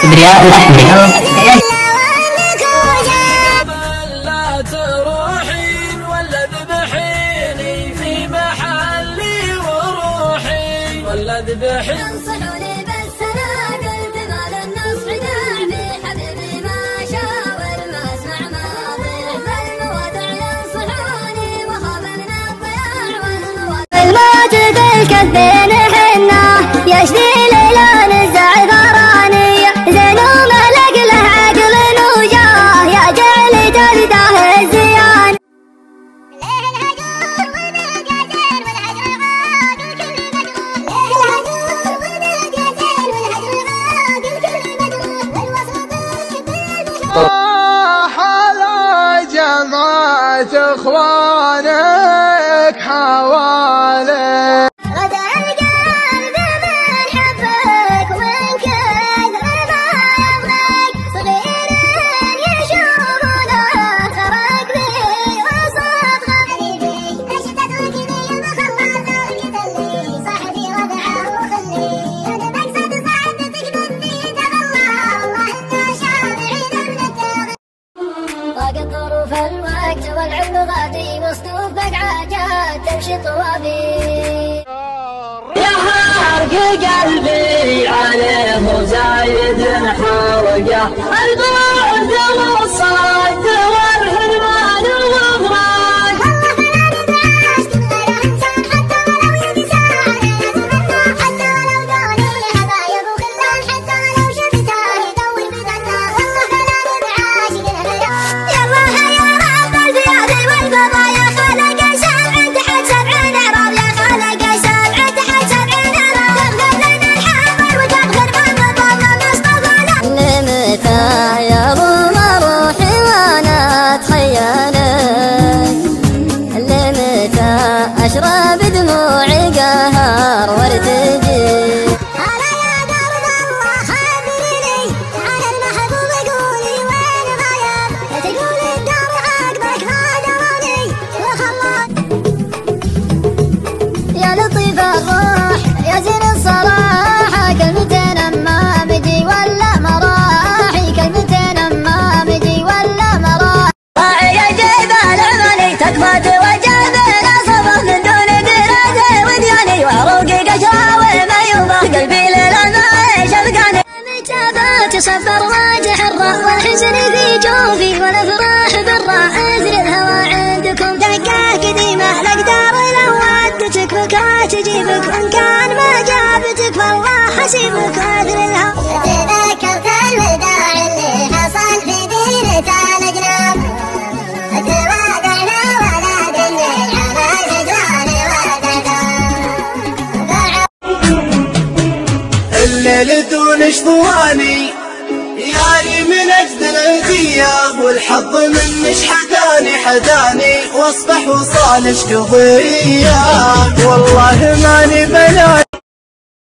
كبرياء الأحمر. لا تروحين ولا ذبحيني في محلي وروحي ولا ذبحيني. تنصحوني بس انا قلت ما للنصح داعي حبيبي ما شاور ما اسمع ماضي فالموادع ينصحوني وخاف من الضياع والموادع. الموت بالكف بين حنا يشفي ليلان الزعفراني زينو ملك له عقل وجاه يا جعل تلده الزيان. على جماعة اخوانك حواليك غدا القلب من حبك ومن كثر ما يبغيك صغيرين يشوفونه خرج بي وصوت حبيبي نشدت وكذي مخلص قتلني صاحبي وضعه وخلي انا مقصد سعادتك مني تبلى والله انه شافعي من ضاقت ظروف الوقت والعلم غادي مصدوف بقعاجات تمشي طوابي. يا حرق قلبي عليه زايد حرقه البعد والصد والحرمان والغفران. والله ما عشت غير انسان حتى ولو يدي ساعه اتمنى حتى ولو دوني حبايب وخلان حتى لو شفتها يدور بدنا والله ما عاشق الهيام. يلا يا رب الزياده والفضايا خلق سبع تحت سبع اعراب يا خلق سبع تحت سبع اعراب تغفر لنا الحاضر وتغفر من ضلنا مصطفى. لمتى يا ضم روحي وانا اتخيلك لمتى اشرب دموعي قهر وارتجي. انا يا درب الله خبريني على المحبوب قولي وين غايب تقول الدار عقبك ما دراني وخلاك. يا لطيف الروح يا زين الصراحه كلمتين اما مجي ولا مراحي كلمتين اما مجي ولا مراحي. راعي جبال عملي تكفى وجبنا صبر من دون دراسه ودياني وعروقي قشاوي ما يوضح قلبي ليلا ما شفقاني. مجابات صبر واجح الراء والحزن في جوفي والافراح بالراء ازر الهوى عندكم دقه قديمه الاقدار لو ودتك بكات تجيبك وان كان ما جابتك فالله حسيبك اثر الهوى. تذكرت الوداع اللي حصل في ديرة الاجناب تواضعنا ولا دنيا على جدران ودنا. الليل دون شطواني يعني من اجد الغياب والحظ منش حداني واصبح وصالش قضيه والله ماني بلاي.